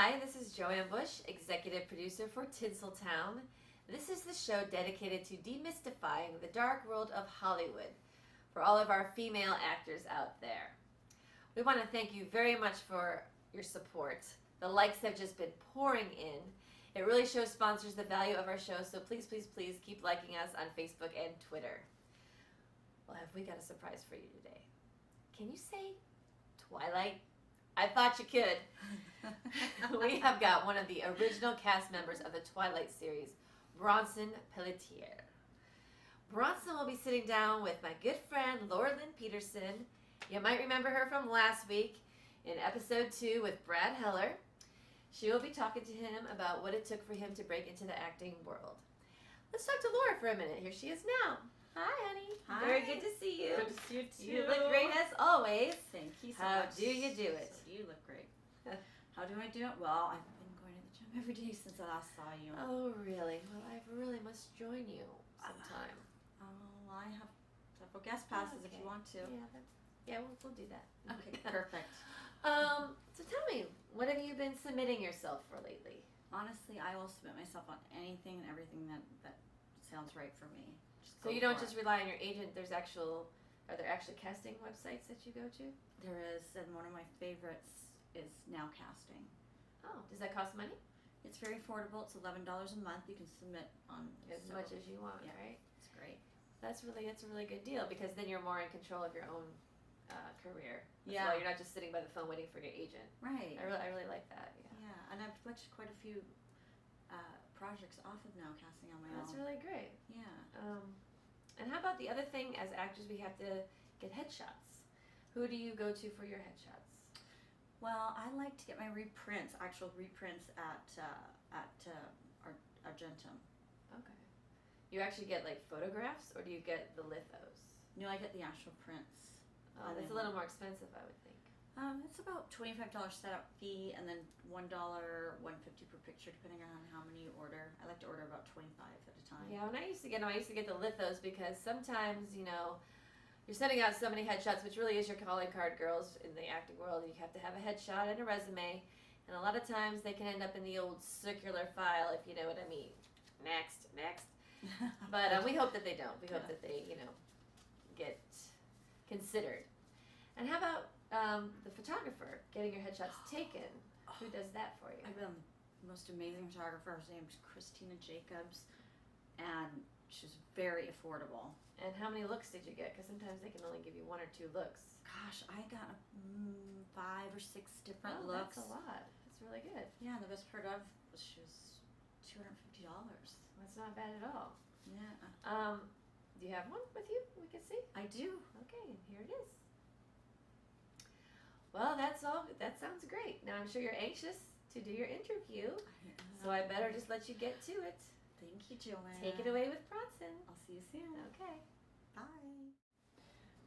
Hi, this is Joanne Bush, executive producer for Tinseltown. This is the show dedicated to demystifying the dark world of Hollywood for all of our female actors out there. We want to thank you very much for your support. The likes have just been pouring in. It really shows sponsors the value of our show, so please, please, please keep liking us on Facebook and Twitter. Well, have we got a surprise for you today? Can you say Twilight? I thought you could. We have got one of the original cast members of the Twilight series, Bronson Pelletier. Bronson will be sitting down with my good friend Laura Lynn Peterson. You might remember her from last week in episode 2 with Brad Heller. She will be talking to him about what it took for him to break into the acting world. Let's talk to Laura for a minute. Here she is now. Hi, honey. Hi. Very good to see you. Good to see you too. You look great as always. Thank you so How much. do you do it? So you look great. How do I do it? Well, I've been going to the gym every day since I last saw you. Oh, really? Well, I really must join you sometime. Oh, I have several guest passes if you want to. Yeah, we'll do that. Okay, perfect. So tell me, what have you been submitting yourself for lately? Honestly, I will submit myself on anything and everything that sounds right for me. So you don't just rely on your agent. Are there actually casting websites that you go to? There is, and one of my favorites is Now Casting. Oh, does that cost money? It's very affordable. It's $11 a month. You can submit on As much as you want, Yeah. right? It's great. That's a really good deal because then you're more in control of your own career. Yeah. So you're not just sitting by the phone waiting for your agent. Right. I really like that. Yeah. Yeah, and I've collected quite a few projects off of Now Casting on my own. That's really great. Yeah. And how about the other thing? As actors, we have to get headshots. Who do you go to for your headshots? Well, I like to get my actual reprints at Argentum. Okay. You actually get like photographs, or do you get the lithos? No, I get the actual prints. Oh, that's a little more expensive, I would think. It's about $25 setup fee, and then $1, $1.50 per picture, depending on how many you order. I like to order about 25 at a time. Yeah, when I used to get them, I used to get the lithos because sometimes, you're sending out so many headshots, which really is your calling card, girls, in the acting world. You have to have a headshot and a resume, and a lot of times they can end up in the old circular file, if you know what I mean. Next. But we hope that they don't. We hope that they, get considered. And how about the photographer getting your headshots taken? Who does that for you? I've been the most amazing photographer. Her name's Christina Jacobs, and she's very affordable. And how many looks did you get? Because sometimes they can only give you 1 or 2 looks. Gosh, I got 5 or 6 different That's looks. a lot. That's really good. Yeah, and the best part of was she was $250. That's not bad at all. Yeah. Do you have one with you? We can see. I do. Okay, here it is. Well, that's all. That sounds great. Now I'm sure you're anxious to do your interview, so I better just let you get to it. Thank you, Joanne. Take it away with Bronson. I'll see you soon. Okay. Bye.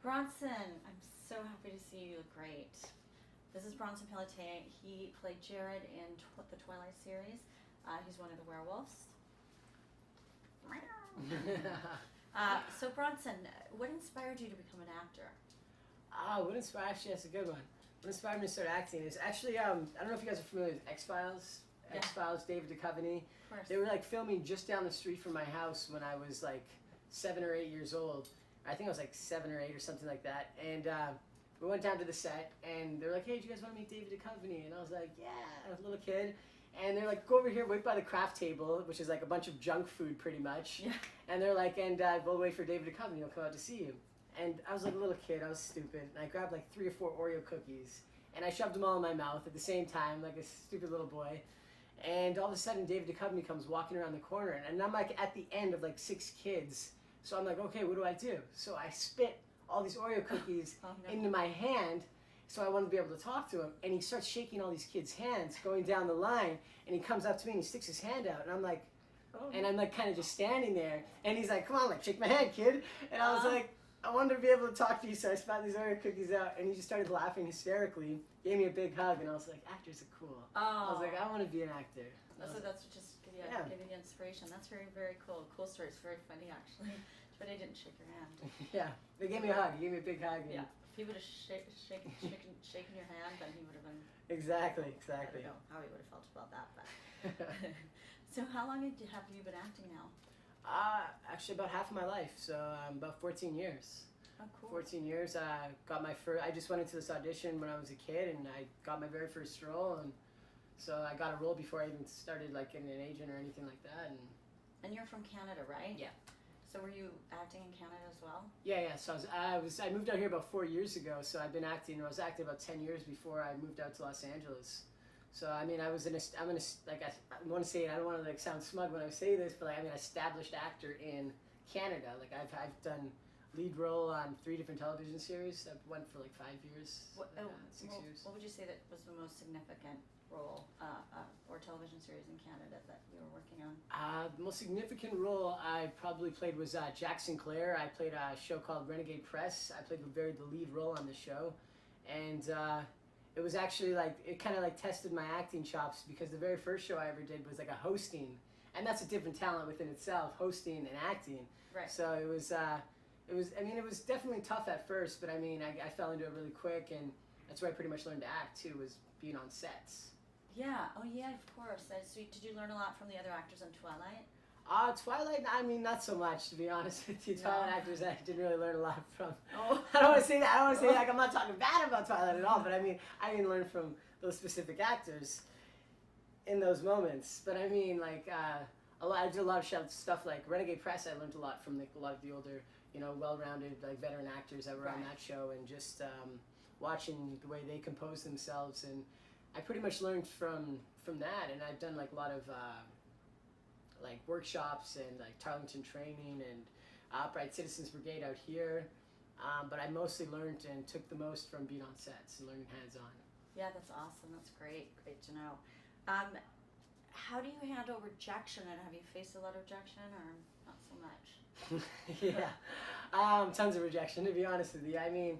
Bronson, I'm so happy to see you. You look great. This is Bronson Pelletier. He played Jared in the Twilight series. He's one of the werewolves. So Bronson, what inspired you to become an actor? What inspired? Actually, that's a good one. What inspired me to start acting is actually, I don't know if you guys are familiar with X-Files. Yeah. X-Files, David Duchovny. Of course. They were like filming just down the street from my house when I was like 7 or 8 years old. I think I was like 7 or 8 or something like that. And we went down to the set, and they're like, "Hey, do you guys want to meet David Duchovny?" And I was like, "Yeah," I was a little kid. And they're like, "Go over here, wait by the craft table," which is like a bunch of junk food pretty much. Yeah. And they're like, "And we'll wait for David Duchovny. He'll come out to see you." And I was like a little kid. I was stupid. And I grabbed like 3 or 4 Oreo cookies. And I shoved them all in my mouth at the same time, like a stupid little boy. And all of a sudden, David Duchovny comes walking around the corner. And I'm like at the end of like 6 kids. So I'm like, okay, what do I do? So I spit all these Oreo cookies into my hand. So I wanted to be able to talk to him. And he starts shaking all these kids' hands going down the line. And he comes up to me and he sticks his hand out. And I'm like, and I'm like kind of just standing there. And he's like, "Come on, like shake my hand, kid." And I was like, I wanted to be able to talk to you, so I spat these Oreo cookies out, and he just started laughing hysterically, gave me a big hug, and I was like, actors are cool. I was like, I want to be an actor. So that's what just give you the inspiration. That's very, very cool. Cool story. It's very funny, actually. But I didn't shake your hand. Yeah, they gave me a hug. He gave me a big hug. And he would have shaken your hand, then he would have been. Exactly. I don't know how he would have felt about that. But so how long have you been acting now? Actually, about half of my life. So about 14 years. Oh, cool. 14 years. Got my first. I just went into this audition when I was a kid, and I got my very first role. And so I got a role before I even started like getting an agent or anything like that. And you're from Canada, right? Yeah. So were you acting in Canada as well? Yeah. So I moved out here about 4 years ago. So I've been acting. I was acting about 10 years before I moved out to Los Angeles. So I mean, I want to say it. I don't want to like sound smug when I say this, but like, I mean, established actor in Canada. Like I've done lead role on 3 different television series. I went for like 5 years, 6 years. What would you say that was the most significant role or television series in Canada that you were working on? The most significant role I probably played was Jack Sinclair. I played a show called Renegade Press. I played the lead role on the show, and it was actually like, it kind of like tested my acting chops, because the very first show I ever did was like a hosting, and that's a different talent within itself, hosting and acting. Right. So it was definitely tough at first, but I mean, I fell into it really quick, and that's where I pretty much learned to act too, was being on sets. Yeah. Oh yeah, of course. So did you learn a lot from the other actors on Twilight? Twilight, I mean, not so much, to be honest with you. Twilight actors, I didn't really learn a lot from. Oh. I don't want to say that. I don't want to say like I'm not talking bad about Twilight at all, but I mean, I didn't learn from those specific actors in those moments. But I mean, like, I did a lot of stuff like Renegade Press. I learned a lot from like a lot of the older, well-rounded, like veteran actors that were on that show, and just watching the way they compose themselves, and I pretty much learned from that. And I've done like a lot of like workshops and like Tarleton training and Upright Citizens Brigade out here, but I mostly learned and took the most from being on sets and learning hands-on. Yeah, that's awesome. That's great. Great to know. How do you handle rejection, and have you faced a lot of rejection, or not so much? Yeah, tons of rejection, to be honest with you. I mean,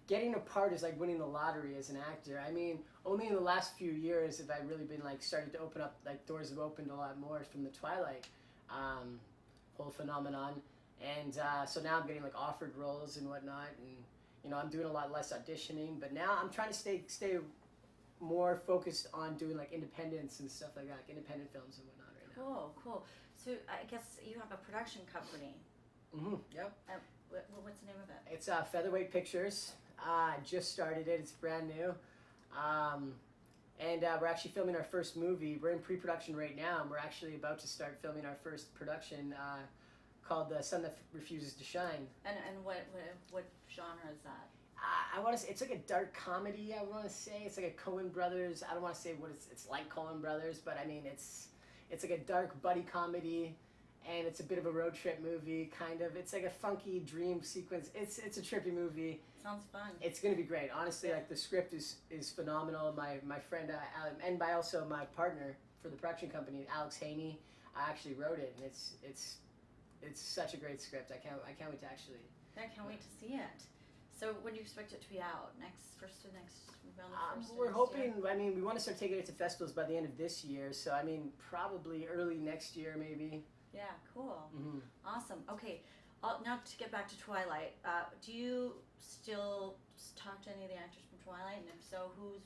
getting a part is like winning the lottery as an actor. I mean, only in the last few years have I really been like starting to open up, like doors have opened a lot more from the Twilight whole phenomenon. And so now I'm getting like offered roles and whatnot, and I'm doing a lot less auditioning, but now I'm trying to stay more focused on doing like independents and stuff like that, like independent films and whatnot right now. Cool. So I guess you have a production company. Yep. What's the name of it? It's Featherweight Pictures. Just started it. It's brand new. And we're actually filming our first movie. We're in pre-production right now, and we're actually about to start filming our first production called The Sun That Refuses to Shine. And what genre is that? I want to say it's like a dark comedy. I want to say it's like a Coen Brothers. I don't want to say what it's like Coen Brothers, but I mean it's like a dark buddy comedy, and it's a bit of a road trip movie, kind of. It's like a funky dream sequence. It's a trippy movie. Sounds fun. It's gonna be great. Honestly, like the script is phenomenal. My friend and by also my partner for the production company, Alex Haney, I actually wrote it, and it's such a great script. I can't wait to actually. I can't wait to see it. So when do you expect it to be out? We're hoping. I mean, we want to start taking it to festivals by the end of this year. So I mean, probably early next year, maybe. Yeah, cool. Mm-hmm. Awesome. Okay, now to get back to Twilight, do you still talk to any of the actors from Twilight? And if so, who's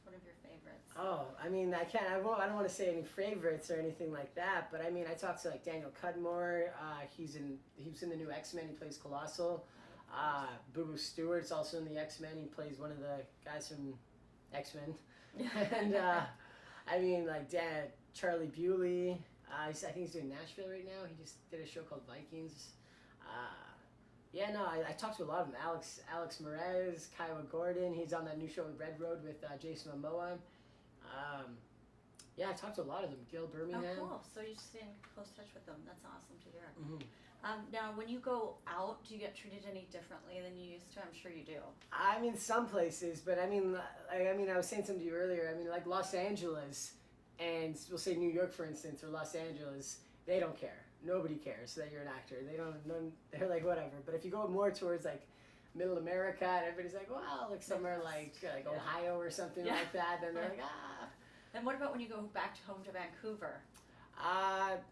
one of your favorites? Oh, I mean, I don't want to say any favorites or anything like that, but I mean, I talked to like Daniel Cudmore. He was in the new X-Men. He plays Colossal. Boo Boo Stewart's also in the X-Men. He plays one of the guys from X-Men. And I mean, like Charlie Bewley. I think he's doing Nashville right now. He just did a show called Vikings. I talked to a lot of them. Alex Merez, Kiowa Gordon. He's on that new show with Red Road with Jason Momoa. I talked to a lot of them. Gil Birmingham. Oh, cool. So you stay in close touch with them. That's awesome to hear. Mm-hmm. Now, when you go out, do you get treated any differently than you used to? I'm sure you do. I mean, some places, but I mean, I was saying something to you earlier. I mean, like Los Angeles, and we'll say New York, for instance, or Los Angeles, they don't care. Nobody cares that you're an actor. They're like, whatever. But if you go more towards like Middle America, and everybody's like, well, like somewhere like Ohio or something like that, then they're like, ah. And what about when you go back home to Vancouver?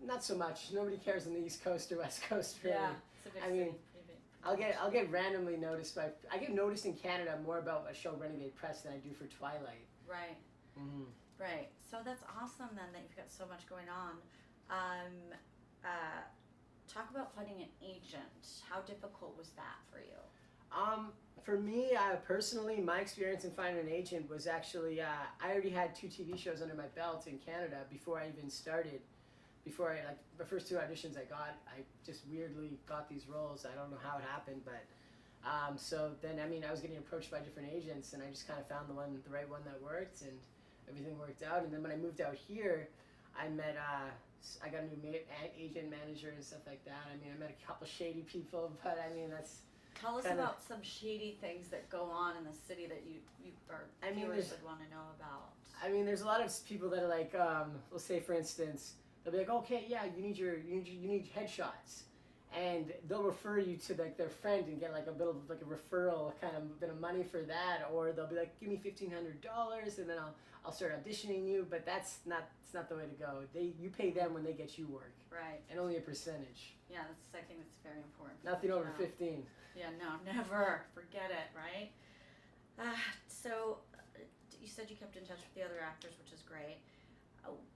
Not so much. Nobody cares on the East Coast or West Coast, really. Yeah, it's a big city. I'll get randomly noticed by. I get noticed in Canada more about a show Renegade Press than I do for Twilight. Right. Mm-hmm. Right. So that's awesome then that you've got so much going on. Talk about finding an agent. How difficult was that for you? For me, personally, my experience in finding an agent was actually, I already had 2 TV shows under my belt in Canada before I even started. Before the first 2 auditions I got, I just weirdly got these roles. I don't know how it happened, but so then, I was getting approached by different agents, and I just kind of found the right one that worked, and everything worked out. And then when I moved out here, I met, I got a new agent manager and stuff like that. I met a couple shady people, but that's. Tell us about some shady things that go on in the city that you or viewers would want to know about. There's a lot of people that are like, we'll say for instance, they'll be like, okay, yeah, you need headshots, and they'll refer you to like their friend and get like a bit of like a referral kind of bit of money for that, or they'll be like, give me $1,500 and then I'll start auditioning you. But it's not the way to go. You pay them when they get you work, right? And only a percentage. Yeah, I think that's very important. Nothing over 15. Yeah, no, never. Forget it, right? So, you said you kept in touch with the other actors, which is great.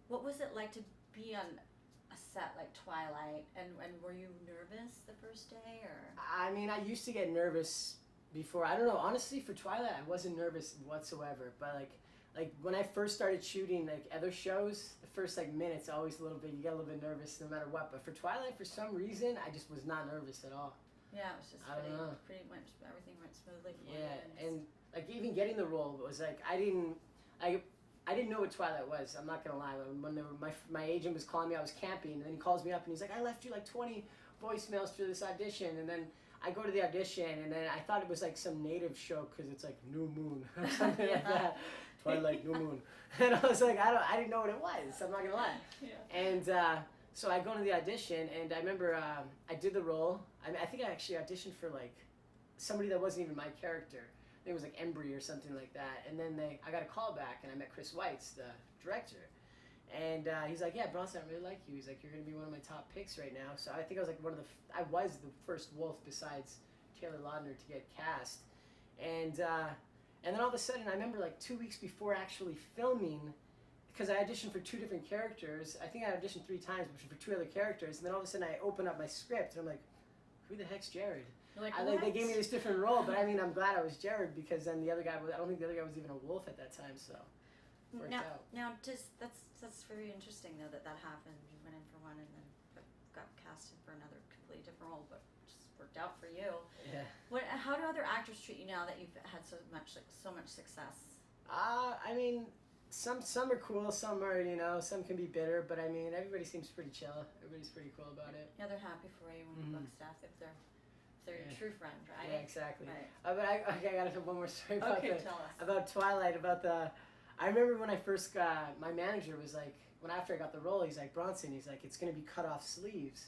What was it like to be on a set like Twilight, and were you nervous the first day, or? I used to get nervous before. I don't know. Honestly, for Twilight, I wasn't nervous whatsoever. But like when I first started shooting like other shows, the first like minutes always a little bit. You get a little bit nervous no matter what. But for Twilight, for some reason, I just was not nervous at all. Yeah, it was just pretty much everything went smoothly for you. Yeah, and like even getting the role was like I didn't know what Twilight was. I'm not gonna lie. When my agent was calling me, I was camping, and then he calls me up and he's like, I left you like 20 voicemails for this audition, and then I go to the audition, and then I thought it was like some native show because it's like New Moon or something like that. Twilight, New Moon, and I was like, I didn't know what it was. I'm not gonna lie. Yeah. And so I go to the audition, and I remember I did the role. I think I actually auditioned for like somebody that wasn't even my character. I think it was like Embry or something like that. And then I got a call back, and I met Chris Weitz, the director. And he's like, yeah, Bronson, I really like you. He's like, you're going to be one of my top picks right now. So I think I was like I was the first Wolf besides Taylor Lautner to get cast. And then all of a sudden, I remember like 2 weeks before actually filming, because I auditioned for 2 different characters. I think I auditioned 3 times, but for 2 other characters. And then all of a sudden, I open up my script, and I'm like, who the heck's Jared? Like, they gave me this different role, but I'm glad I was Jared, because then the other guy I don't think the other guy was even a wolf at that time, so it worked out. Now, that's very interesting though that happened. You went in for one and then got casted for another completely different role, but just worked out for you. Yeah. How do other actors treat you now that you've had so much success? Some are cool, some are, some can be bitter, but everybody seems pretty chill. Everybody's pretty cool about it. Yeah, they're happy for you when you book stuff if they're your true friend, right? Yeah, exactly. Right. But I gotta tell one more story about tell us. About Twilight. I remember when I first got, my manager was like, after I got the role, he's like, Bronson, he's like, it's gonna be cut off sleeves.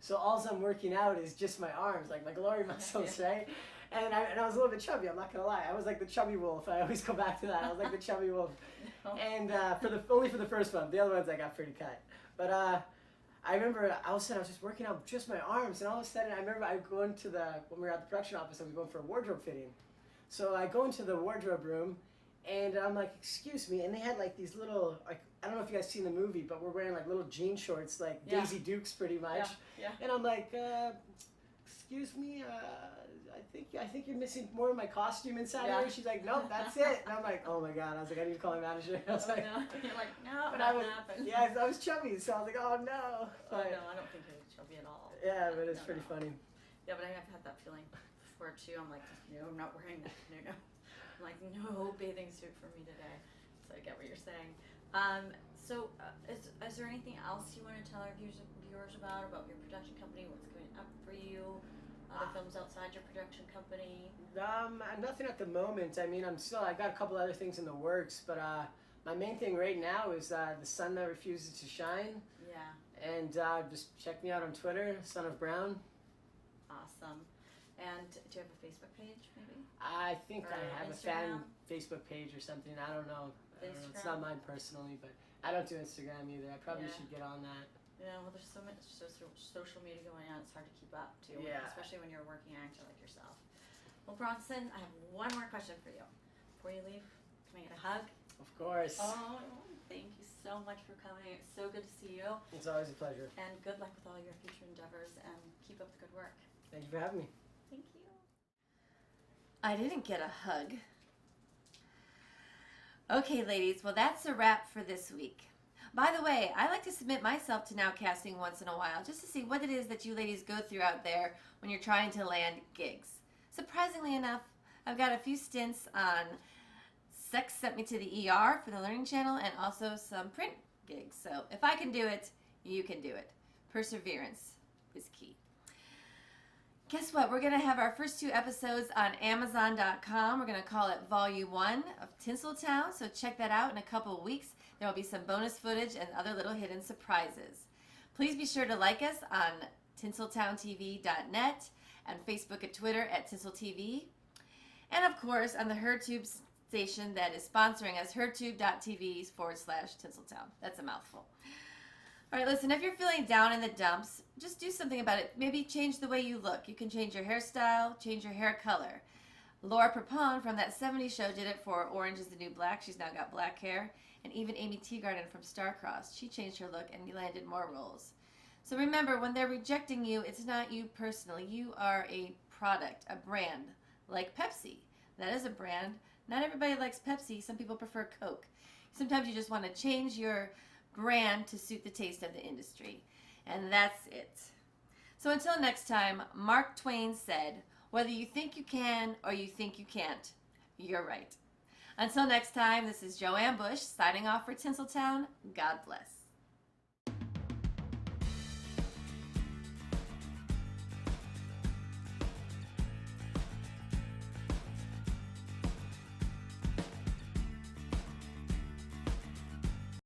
So all I'm working out is just my arms, like my glory muscles, right? And I was a little bit chubby, I'm not gonna lie. I was like the chubby wolf. I always go back to that. I was like the chubby wolf. No. And only for the first one. The other ones I got pretty cut. But I remember all of a sudden I was just working out just my arms, and all of a sudden I remember I go into when we were at the production office, I was going for a wardrobe fitting. So I go into the wardrobe room, and I'm like, excuse me, and they had like these little, like, I don't know if you guys seen the movie, but we're wearing like little jean shorts, like Daisy Dukes pretty much. Yeah. And I'm like, excuse me, I think you're missing more of my costume inside here. She's like, nope, that's it. And I'm like, oh my God. I was like, I need to call my manager. I was like, no. You're like, no, but that happened. Yeah, I was chubby, so I was like, oh no. But, no, I don't think you're chubby at all. Yeah, but it's pretty funny. Yeah, but I have had that feeling before too. I'm like, no, I'm not wearing that. No. I'm like, no bathing suit for me today. So I get what you're saying. So is there anything else you want to tell our viewers about your production company? What's going up for you? Other films outside your production company? Nothing at the moment. I got a couple other things in the works, but my main thing right now is The Sun That Refuses to Shine. Yeah. And just check me out on Twitter, Son of Brown. Awesome. And do you have a Facebook page, maybe? I think I have Instagram? a fan Facebook page or something. I don't know. Instagram? It's not mine personally, but I don't do Instagram either. I probably should get on that. You know, there's so much social media going on, it's hard to keep up too, Yeah. especially when you're a working actor like yourself. Well, Bronson, I have one more question for you. Before you leave, can I get a hug? Of course. Oh, thank you so much for coming. It's so good to see you. It's always a pleasure. And good luck with all your future endeavors, and keep up the good work. Thank you for having me. Thank you. I didn't get a hug. Okay, ladies, well, that's a wrap for this week. By the way, I like to submit myself to now casting once in a while just to see what it is that you ladies go through out there when you're trying to land gigs. Surprisingly enough, I've got a few stints on Sex Sent Me to the ER for the Learning Channel and also some print gigs. So if I can do it, you can do it. Perseverance is key. Guess what? We're going to have our first 2 episodes on Amazon.com. We're going to call it Volume 1 of Tinseltown, so check that out in a couple of weeks. There will be some bonus footage and other little hidden surprises. Please be sure to like us on tinseltowntv.net and Facebook and Twitter at TinselTV. And of course, on the HerTube station that is sponsoring us, hertube.tv/Tinseltown. That's a mouthful. All right, listen, if you're feeling down in the dumps, just do something about it. Maybe change the way you look. You can change your hairstyle, change your hair color. Laura Prepon from that 70s show did it for Orange is the New Black. She's now got black hair. And even Amy Teagarden from Starcrossed, she changed her look and landed more roles. So remember, when they're rejecting you, it's not you personally. You are a product, a brand, like Pepsi. That is a brand. Not everybody likes Pepsi. Some people prefer Coke. Sometimes you just want to change your brand to suit the taste of the industry. And that's it. So until next time, Mark Twain said, whether you think you can or you think you can't, you're right. Until next time, this is Joanne Bush signing off for Tinseltown. God bless.